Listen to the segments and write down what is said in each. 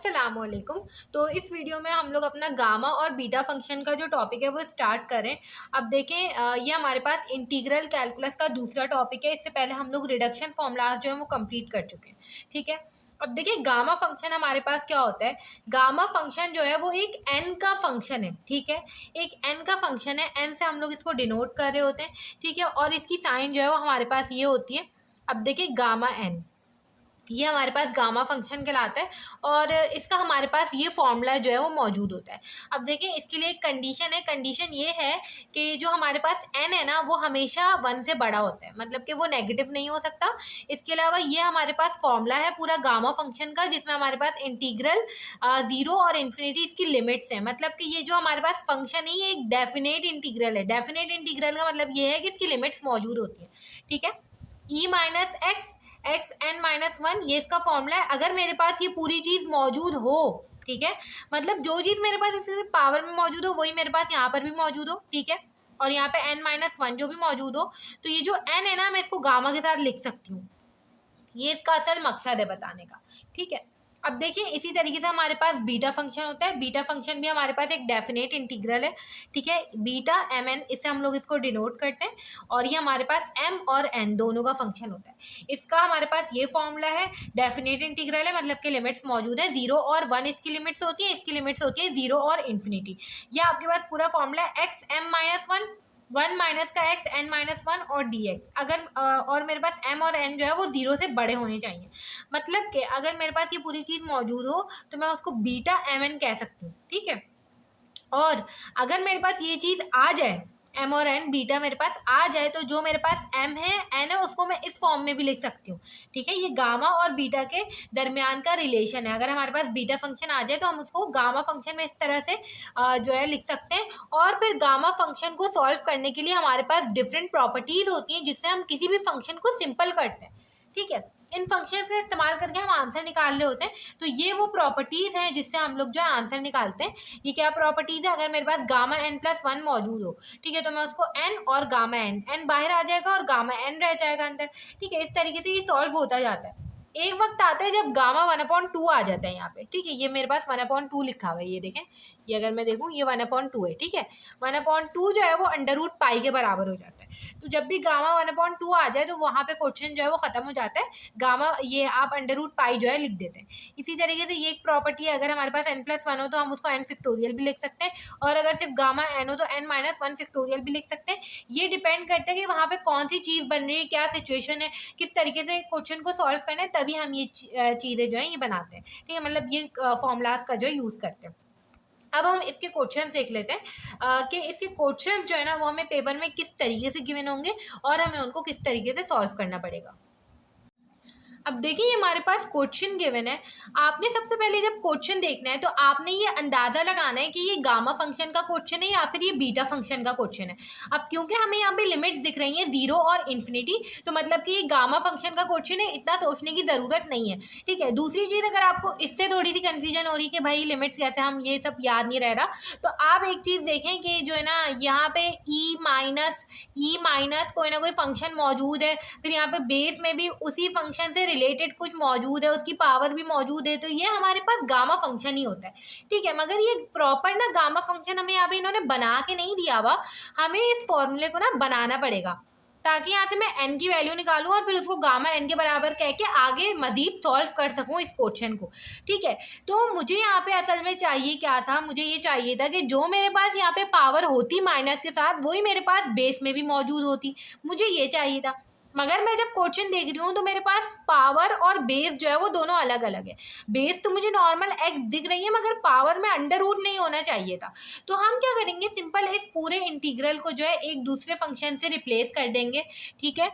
अस्सलामुअलैकुम। तो इस वीडियो में हम लोग अपना गामा और बीटा फंक्शन का जो टॉपिक है वो स्टार्ट करें। अब देखें, ये हमारे पास इंटीग्रल कैलकुलस का दूसरा टॉपिक है। इससे पहले हम लोग रिडक्शन फॉर्मूलाज जो है वो कंप्लीट कर चुके हैं। ठीक है, अब देखिए गामा फंक्शन हमारे पास क्या होता है। गामा फंक्शन जो है वो एक एन का फंक्शन है। ठीक है, एक एन का फंक्शन है, एन से हम लोग इसको डिनोट कर रहे होते हैं। ठीक है, और इसकी साइन जो है वो हमारे पास ये होती है। अब देखिए गामा एन, ये हमारे पास गामा फंक्शन कहलाता है और इसका हमारे पास ये फॉर्मूला जो है वो मौजूद होता है। अब देखिए इसके लिए एक कंडीशन है, कंडीशन ये है कि जो हमारे पास n है ना वो हमेशा 1 से बड़ा होता है, मतलब कि वो नेगेटिव नहीं हो सकता। इसके अलावा ये हमारे पास फॉर्मूला है पूरा गामा फंक्शन का, जिसमें हमारे पास इंटीग्रल 0 और इन्फिनिटी इसकी लिमिट्स हैं। मतलब कि ये जो हमारे पास फंक्शन है ये एक डेफिनेट इंटीग्रल है। डेफिनेट इंटीग्रल का मतलब ये है कि इसकी लिमिट्स मौजूद होती हैं। ठीक है, e minus x n minus one, ये इसका फॉर्मूला है। अगर मेरे पास ये पूरी चीज़ मौजूद हो, ठीक है, मतलब जो चीज़ मेरे पास इसके पावर में मौजूद हो वही मेरे पास यहाँ पर भी मौजूद हो। ठीक है, और यहाँ पे n माइनस वन जो भी मौजूद हो, तो ये जो n है ना मैं इसको गामा के साथ लिख सकती हूँ। ये इसका असल मकसद है बताने का। ठीक है, अब देखिए इसी तरीके से हमारे पास बीटा फंक्शन होता है। बीटा फंक्शन भी हमारे पास एक डेफिनेट इंटीग्रल है। ठीक है, बीटा एम एन, इससे हम लोग इसको डिनोट करते हैं और ये हमारे पास एम और एन दोनों का फंक्शन होता है। इसका हमारे पास ये फॉर्मूला है, डेफिनेट इंटीग्रल है मतलब कि लिमिट्स मौजूद है। 0 और 1 इसकी लिमिट्स होती है, इसकी लिमिट्स होती है 0 और इन्फिनिटी। ये आपके पास पूरा फॉर्मूला है, x m minus one, 1 minus का एक्स एन माइनस वन और डी एक्स। अगर और मेरे पास एम और एन जो है वो 0 से बड़े होने चाहिए। मतलब कि अगर मेरे पास ये पूरी चीज़ मौजूद हो तो मैं उसको बीटा एम एन कह सकती हूँ। ठीक है, और अगर मेरे पास ये चीज़ आ जाए, एम और एन बीटा मेरे पास आ जाए, तो जो मेरे पास एम है एन है उसको मैं इस फॉर्म में भी लिख सकती हूँ। ठीक है, ये गामा और बीटा के दरमियान का रिलेशन है। अगर हमारे पास बीटा फंक्शन आ जाए तो हम उसको गामा फंक्शन में इस तरह से जो है लिख सकते हैं। और फिर गामा फंक्शन को सॉल्व करने के लिए हमारे पास डिफरेंट प्रॉपर्टीज होती हैं जिससे हम किसी भी फंक्शन को सिंपल करते हैं। ठीक है, इन फंक्शंस का इस्तेमाल करके हम आंसर निकाल रहे होते हैं। तो ये वो प्रॉपर्टीज़ हैं जिससे हम लोग जो है आंसर निकालते हैं। ये क्या प्रॉपर्टीज़ है, अगर मेरे पास गामा एन प्लस वन मौजूद हो, ठीक है, तो मैं उसको एन और गामा एन बाहर आ जाएगा और गामा एन रह जाएगा अंदर। ठीक है, इस तरीके से ये सॉल्व होता जाता है। एक वक्त आता है जब गामा 1/2 आ जाता है यहाँ पे। ठीक है, ये मेरे पास 1/2 लिखा हुआ है, ये देखें, ये अगर मैं देखूँ ये 1/2 है। ठीक है, 1/2 जो है वो अंडर रूट पाई के बराबर हो जाता है। तो जब भी गामा 1/2 आ जाए तो वहाँ पे क्वेश्चन जो है वो ख़त्म हो जाता है। गामा ये आप अंडर रूट पाई जो है लिख देते हैं। इसी तरीके से ये एक प्रॉपर्टी है, अगर हमारे पास n प्लस वन हो तो हम उसको n फैक्टोरियल भी लिख सकते हैं, और अगर सिर्फ गामा n हो तो n माइनस वन फैक्टोरियल भी लिख सकते हैं। ये डिपेंड करता है कि वहाँ पे कौन सी चीज़ बन रही है, क्या सिचुएशन है, किस तरीके से क्वेश्चन को सॉल्व करना है, तभी हम ये चीज़ें जो है ये बनाते हैं। ठीक है, मतलब ये फॉर्मूलाज का जो यूज़ करते हैं। अब हम इसके क्वेश्चन देख लेते हैं कि इसके क्वेश्चन जो है ना वो हमें पेपर में किस तरीके से गिवन होंगे और हमें उनको किस तरीके से सॉल्व करना पड़ेगा। अब देखिए ये हमारे पास क्वेश्चन गिवन है। आपने सबसे पहले जब क्वेश्चन देखना है तो आपने ये अंदाज़ा लगाना है कि ये गामा फंक्शन का क्वेश्चन है या फिर ये बीटा फंक्शन का क्वेश्चन है। अब क्योंकि हमें यहाँ पे लिमिट्स दिख रही हैं 0 और इन्फिनिटी, तो मतलब कि ये गामा फंक्शन का क्वेश्चन है, इतना सोचने की ज़रूरत नहीं है। ठीक है, दूसरी चीज़, अगर आपको इससे थोड़ी सी कन्फ्यूजन हो रही है कि भाई लिमिट्स कैसे, हम ये सब याद नहीं रह रहा, तो आप एक चीज़ देखें कि जो है ना यहाँ पे ई माइनस कोई ना कोई फंक्शन मौजूद है, फिर यहाँ पे बेस में भी उसी फंक्शन से रिलेटेड कुछ मौजूद है, उसकी पावर भी मौजूद है, तो ये हमारे पास गामा फंक्शन ही होता है। ठीक है, मगर ये प्रॉपर ना गामा फंक्शन हमें यहाँ पे इन्होंने बना के नहीं दिया हुआ, हमें इस फॉर्मूले को ना बनाना पड़ेगा ताकि यहाँ से मैं n की वैल्यू निकालूं और फिर उसको गामा n के बराबर कह के आगे मजीद सॉल्व कर सकूं इस क्वेश्चन को। ठीक है, तो मुझे यहाँ पे असल में चाहिए क्या था, मुझे ये चाहिए था कि जो मेरे पास यहाँ पे पावर होती माइनस के साथ वही मेरे पास बेस में भी मौजूद होती, मुझे ये चाहिए था। मगर मैं जब क्वेश्चन देख रही हूँ तो मेरे पास पावर और बेस जो है वो दोनों अलग अलग है। बेस तो मुझे नॉर्मल एक्स दिख रही है मगर पावर में अंडर रूट नहीं होना चाहिए था। तो हम क्या करेंगे, सिंपल इस पूरे इंटीग्रल को जो है एक दूसरे फंक्शन से रिप्लेस कर देंगे। ठीक है,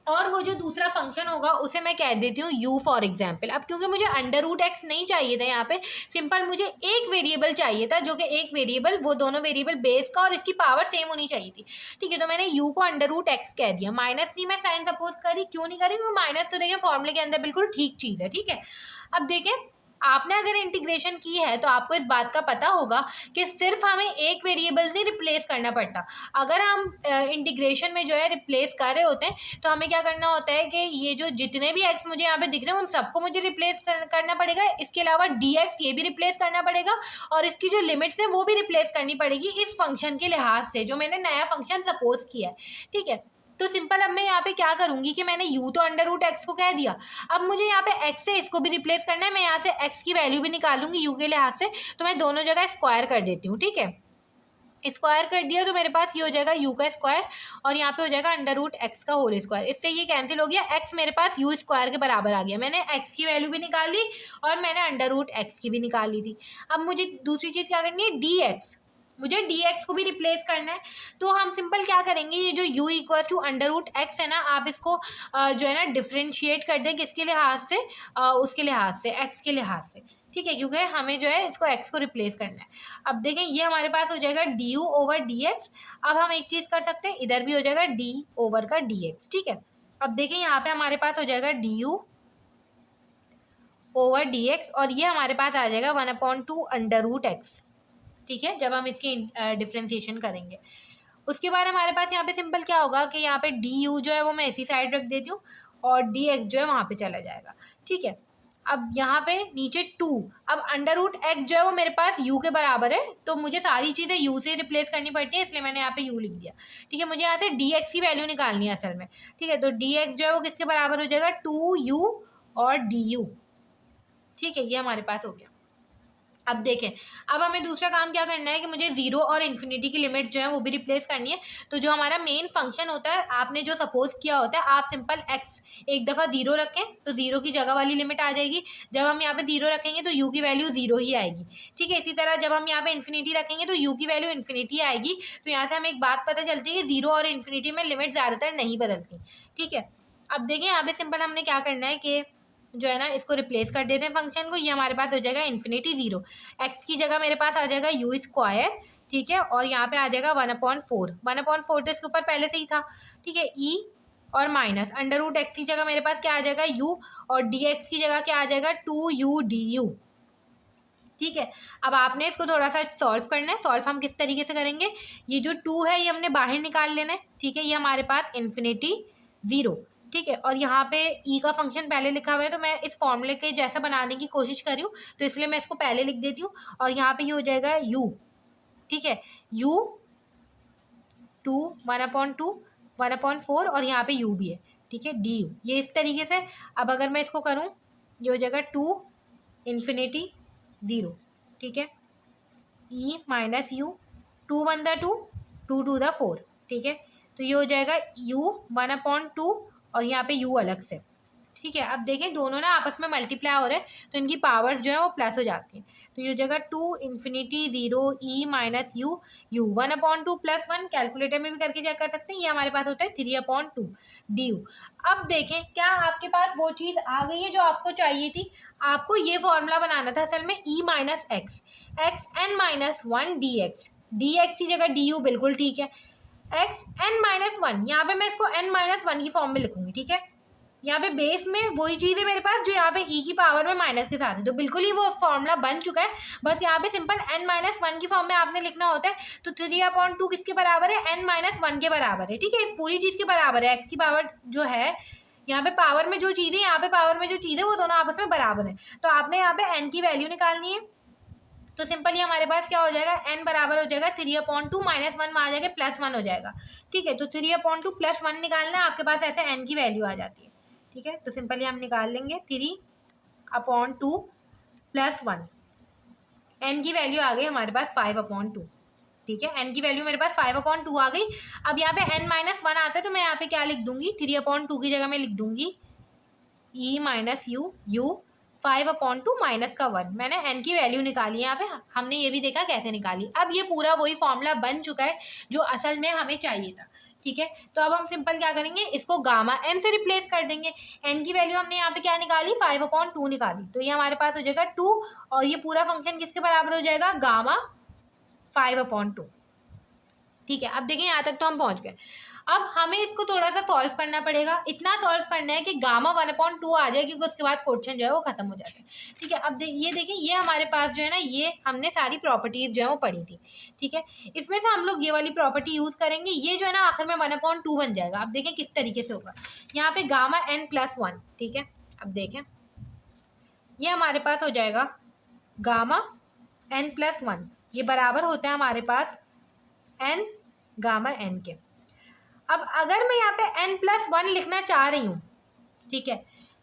और वो जो दूसरा फंक्शन होगा उसे मैं कह देती हूँ u फॉर एग्जाम्पल। अब क्योंकि मुझे अंडर रूट एक्स नहीं चाहिए था यहाँ पे, सिंपल मुझे एक वेरिएबल चाहिए था, जो कि एक वेरिएबल, वो दोनों वेरिएबल बेस का और इसकी पावर सेम होनी चाहिए थी। ठीक है, तो मैंने u को अंडर रूट एक्स कह दिया। माइनस नहीं मैं साइन सपोज करी, क्यों नहीं करी, क्योंकि माइनस तो देखिए फॉर्मूले के अंदर बिल्कुल ठीक चीज़ है। ठीक है, अब देखें आपने अगर इंटीग्रेशन की है तो आपको इस बात का पता होगा कि सिर्फ हमें एक वेरिएबल नहीं रिप्लेस करना पड़ता। अगर हम इंटीग्रेशन में जो है रिप्लेस कर रहे होते हैं तो हमें क्या करना होता है कि ये जो जितने भी एक्स मुझे यहाँ पे दिख रहे हैं उन सबको मुझे रिप्लेस करना पड़ेगा। इसके अलावा डी एक्स ये भी रिप्लेस करना पड़ेगा और इसकी जो लिमिट्स है वो भी रिप्लेस करनी पड़ेगी इस फंक्शन के लिहाज से जो मैंने नया फंक्शन सपोज किया है। ठीक है, तो सिंपल अब मैं यहाँ पे क्या करूंगी कि मैंने u तो अंडर रूट एक्स को कह दिया, अब मुझे यहाँ पे x से इसको भी रिप्लेस करना है। मैं यहाँ से x की वैल्यू भी निकालूंगी u के लिहाज से, तो मैं दोनों जगह स्क्वायर कर देती हूँ। ठीक है, स्क्वायर कर दिया तो मेरे पास ये हो जाएगा u का स्क्वायर और यहाँ पे हो जाएगा अंडर रूट एक्स का होल स्क्वायर। इससे ये कैंसिल हो गया, x मेरे पास u स्क्वायर के बराबर आ गया। मैंने x की वैल्यू भी निकाल ली और मैंने अंडर रूट एक्स की भी निकाल ली थी। अब मुझे दूसरी चीज़ क्या करनी है, dx, मुझे dx को भी रिप्लेस करना है। तो हम सिंपल क्या करेंगे, ये जो u equal to under root x है ना, आप इसको जो है ना डिफ्रेंशिएट कर दें किसके लिहाज से, उसके लिहाज से, x के लिहाज से। ठीक है, क्योंकि हमें जो है इसको x को रिप्लेस करना है। अब देखें ये हमारे पास हो जाएगा du ओवर dx। अब हम एक चीज़ कर सकते हैं, इधर भी हो जाएगा d ओवर का dx। ठीक है, अब देखें यहाँ पे हमारे पास हो जाएगा du ओवर dx और ये हमारे पास आ जाएगा 1/2 अंडर रूट एक्स। ठीक है, जब हम इसकी डिफ्रेंसिएशन करेंगे उसके बाद हमारे पास यहाँ पे सिंपल क्या होगा कि यहाँ पे डी यू जो है वो मैं इसी साइड रख देती हूँ और डी एक्स जो है वहाँ पे चला जाएगा। ठीक है, अब यहाँ पे नीचे 2, अब अंडर रूट एक्स जो है वो मेरे पास u के बराबर है तो मुझे सारी चीज़ें u से रिप्लेस करनी पड़ती है, इसलिए मैंने यहाँ पे u लिख दिया। ठीक है, मुझे यहाँ से डी एक्स की वैल्यू निकालनी है असल में। ठीक है, तो डी एक्स जो है वो किसके बराबर हो जाएगा, 2u और डी यू। ठीक है, ये हमारे पास हो गया। अब देखें, अब हमें दूसरा काम क्या करना है कि मुझे जीरो और इन्फिनिटी की लिमिट्स जो है वो भी रिप्लेस करनी है। तो जो हमारा मेन फंक्शन होता है आपने जो सपोज किया होता है, आप सिंपल x एक दफ़ा जीरो रखें तो जीरो की जगह वाली लिमिट आ जाएगी। जब हम यहाँ पे जीरो रखेंगे तो u की वैल्यू जीरो ही आएगी। ठीक है, इसी तरह जब हम यहाँ पे इन्फिनिटी रखेंगे तो u की वैल्यू इन्फिनिटी आएगी। तो यहाँ से हमें एक बात पता चलती है कि जीरो और इन्फिनिटी में लिमिट ज़्यादातर नहीं बदलती। ठीक है, अब देखिए यहाँ पे सिंपल हमने क्या करना है कि जो है ना इसको रिप्लेस कर देते हैं फंक्शन को। ये हमारे पास हो जाएगा इन्फिनिटी जीरो, एक्स की जगह मेरे पास आ जाएगा यू स्क्वायर। ठीक है, और यहाँ पे आ जाएगा 1/4, 1/4 तो इसके ऊपर पहले से ही था। ठीक है, ई और माइनस अंडर रूट एक्स की जगह मेरे पास क्या आ जाएगा यू और डी एक्स की जगह क्या आ जाएगा 2u du। ठीक है, अब आपने इसको थोड़ा सा सॉल्व करना है। सॉल्व हम किस तरीके से करेंगे, ये जो 2 है ये हमने बाहर निकाल लेना है। ठीक है, ये हमारे पास इन्फिनिटी जीरो। ठीक है, और यहाँ पे ई का फंक्शन पहले लिखा हुआ है तो मैं इस फॉर्मूले के जैसा बनाने की कोशिश कर रही हूँ तो इसलिए मैं इसको पहले लिख देती हूँ। और यहाँ पे ये हो जाएगा u। ठीक है, u 2 1/2 1/4 और यहाँ पे u भी है। ठीक है, du ये इस तरीके से। अब अगर मैं इसको करूँ ये हो जाएगा 2 इन्फिनिटी जीरो। ठीक है, e minus you 2 1 the 2 2 2 the 4। ठीक है, तो ये हो जाएगा u 1/2 और यहाँ पे u अलग से। ठीक है, अब देखें दोनों ना आपस में मल्टीप्लाई हो रहे हैं तो इनकी पावर्स जो है वो प्लस हो जाती हैं। तो ये हो जाएगा 2 infinity zero e minus you 1/2 + 1, calculator में भी करके चेक कर सकते हैं। ये हमारे पास होता है 3/2 du। अब देखें क्या आपके पास वो चीज़ आ गई है जो आपको चाहिए थी। आपको ये फॉर्मूला बनाना था असल में e minus x (-1) dx, dx की जगह du बिल्कुल ठीक है। (n-1) यहाँ पे मैं इसको n-1 की फॉर्म में लिखूंगी। ठीक है, यहाँ पे बेस में वही चीज़ है मेरे पास जो यहाँ पे e की पावर में माइनस के साथ है, तो बिल्कुल ही वो फॉर्मूला बन चुका है। बस यहाँ पे सिंपल n-1 की फॉर्म में आपने लिखना होता है। तो 3/2 किसके बराबर है, n-1 के बराबर है। ठीक है, इस पूरी चीज़ के बराबर है। x की पावर जो है यहाँ पे पावर में जो चीज़ है, यहाँ पे पावर में जो चीज़ है वो दोनों आपस में बराबर है। तो आपने यहाँ पे n की वैल्यू निकालनी है। तो सिंपली हमारे पास क्या हो जाएगा, n बराबर हो जाएगा 3/2 -1 में आ जाएगा +1 हो जाएगा। ठीक है, तो 3/2 +1 निकालना है, आपके पास ऐसे n की वैल्यू आ जाती है। ठीक है, तो सिंपली हम निकाल लेंगे 3/2 + 1, n की वैल्यू आ गई हमारे पास 5/2। ठीक है, n की वैल्यू मेरे पास 5/2 आ गई। अब यहाँ पे n-1 आता है तो मैं यहाँ पे क्या लिख दूंगी, 3/2 की जगह मैं लिख दूंगी e माइनस यू 5/2 माइनस का 1। मैंने n की वैल्यू निकाली है। यहाँ पे हमने ये भी देखा कैसे निकाली। अब ये पूरा वही फॉर्मूला बन चुका है जो असल में हमें चाहिए था। ठीक है, तो अब हम सिंपल क्या करेंगे, इसको गामा n से रिप्लेस कर देंगे। n की वैल्यू हमने यहाँ पे क्या निकाली, 5/2 निकाली। तो ये हमारे पास हो जाएगा 2 और ये पूरा फंक्शन किसके बराबर हो जाएगा, गामा 5/2। ठीक है, अब देखिए यहाँ तक तो हम पहुँच गए। अब हमें इसको थोड़ा सा सॉल्व करना पड़ेगा, इतना सॉल्व करना है कि गामा 1/2 आ जाए, क्योंकि उसके बाद क्वेश्चन जो है वो खत्म हो जाता है। ठीक है, अब ये देखिए, ये हमारे पास जो है ना, ये हमने सारी प्रॉपर्टीज जो है वो पढ़ी थी। ठीक है, इसमें से हम लोग ये वाली प्रॉपर्टी यूज करेंगे, ये जो है ना आखिर में 1/2 बन जाएगा। अब देखें किस तरीके से होगा, यहाँ पे गामा n+1। ठीक है, अब देखें ये हमारे पास हो जाएगा गामा n+1, ये बराबर होता है हमारे पास n गामा n के। अब अगर मैं यहाँ पे n+1 लिखना चाह रही हूँ, ठीक है,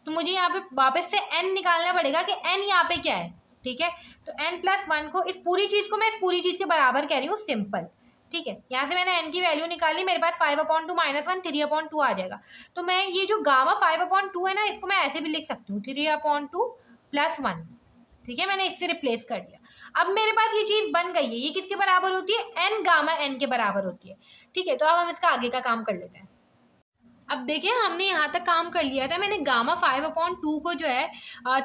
तो मुझे यहाँ पे वापस से n निकालना पड़ेगा कि n यहाँ पे क्या है। ठीक है, तो n+1 को, इस पूरी चीज़ को मैं इस पूरी चीज़ के बराबर कह रही हूँ, सिंपल। ठीक है, यहाँ से मैंने n की वैल्यू निकाली, मेरे पास 5/2 -1 3/2 आ जाएगा। तो मैं ये जो गामा 5/2 है ना, इसको मैं ऐसे भी लिख सकती हूँ 3/2 + 1। ठीक है, मैंने इससे रिप्लेस कर दिया। अब मेरे पास ये चीज़ बन गई है, ये किसके बराबर होती है, n गामा n के बराबर होती है। ठीक है, तो अब हम इसका आगे का काम कर लेते हैं। अब देखिए, हमने यहाँ तक काम कर लिया था, मैंने गामा 5/2 को जो है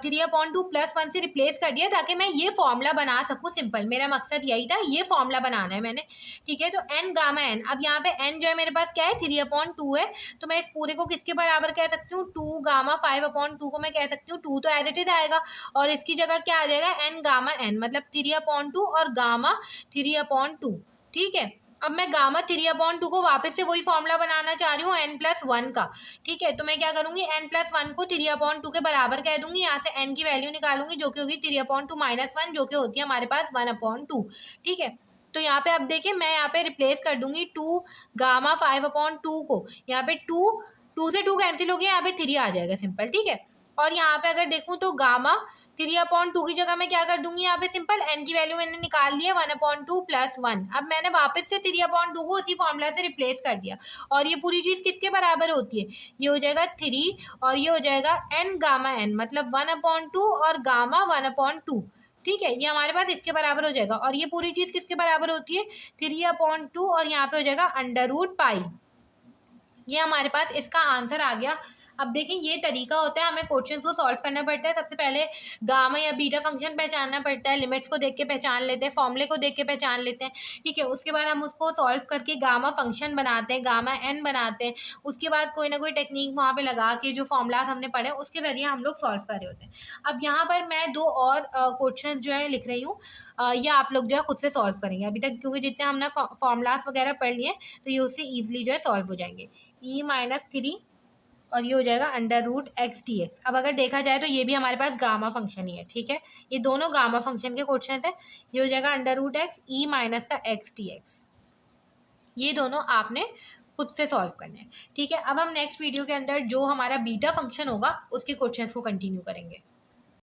3/2 + 1 से रिप्लेस कर दिया, ताकि मैं ये फॉर्मूला बना सकूँ सिंपल। मेरा मकसद यही था, ये फॉर्मूला बनाना है मैंने। ठीक है, तो n गामा n, अब यहाँ पे n जो है मेरे पास क्या है, 3/2 है, तो मैं इस पूरे को किसके बराबर कह सकती हूँ, 2 गामा 5/2 को मैं कह सकती हूँ 2 तो एज इट इज आएगा, और इसकी जगह क्या आ जाएगा, n गामा n, मतलब 3/2 और गामा 3/2। ठीक है, अब मैं गामा 3/2 को वापस से वही फॉर्मूला बनाना चाह रही हूँ n+1 का। ठीक है, तो मैं क्या करूँगी, n+1 को 3/2 के बराबर कह दूंगी, यहाँ से n की वैल्यू निकालूंगी, जो कि होगी 3/2 -1, जो कि होती है हमारे पास 1/2। ठीक है, तो यहाँ पे अब देखिए, मैं यहाँ पे रिप्लेस कर दूंगी 2 गामा 5/2 को, यहाँ पे 2 से 2 कैंसिल हो गया, यहाँ पे 3 आ जाएगा सिंपल। ठीक है, और यहाँ पे अगर देखूँ तो गामा 3/2 की जगह मैं क्या कर दूंगी, यहाँ पे सिंपल n की वैल्यू मैंने निकाल ली है 1/2 + 1। अब मैंने वापस से 3/2 को उसी फॉर्मूला से रिप्लेस कर दिया, और ये पूरी चीज़ किसके बराबर होती है, ये हो जाएगा 3, और ये हो जाएगा n गामा n, मतलब 1/2 और गामा 1/2। ठीक है, ये हमारे पास इसके बराबर हो जाएगा, और ये पूरी चीज़ किसके बराबर होती है, 3/2, और यहाँ पे हो जाएगा √π। ये हमारे पास इसका आंसर आ गया। अब देखें, ये तरीका होता है, हमें क्वेश्चंस को सॉल्व करना पड़ता है। सबसे पहले गामा या बीटा फंक्शन पहचानना पड़ता है, लिमिट्स को देख के पहचान लेते हैं, फॉर्मूले को देख के पहचान लेते हैं। ठीक है, उसके बाद हम उसको सॉल्व करके गामा फंक्शन बनाते हैं, गामा n बनाते हैं। उसके बाद कोई ना कोई टेक्निक वहाँ पे लगा के, जो फॉर्मूलाज हमने पढ़े उसके जरिए हम लोग सॉल्व कर रहे होते हैं। अब यहाँ पर मैं 2 और क्वेश्चन जो है लिख रही हूँ, या आप लोग जो है खुद से सॉल्व करेंगे अभी तक, क्योंकि जितने हमने फॉर्मूलाज वगैरह पढ़ लिए, तो ये उससे ईजिली जो है सॉल्व हो जाएंगे। e-3 और ये हो जाएगा √x/dx। अब अगर देखा जाए तो ये भी हमारे पास गामा फंक्शन ही है। ठीक है, ये दोनों गामा फंक्शन के क्वेश्चन है। ये हो जाएगा √x e-x/dx। ये दोनों आपने खुद से सॉल्व करने हैं। ठीक है, अब हम नेक्स्ट वीडियो के अंदर जो हमारा बीटा फंक्शन होगा उसके क्वेश्चंस को कंटिन्यू करेंगे।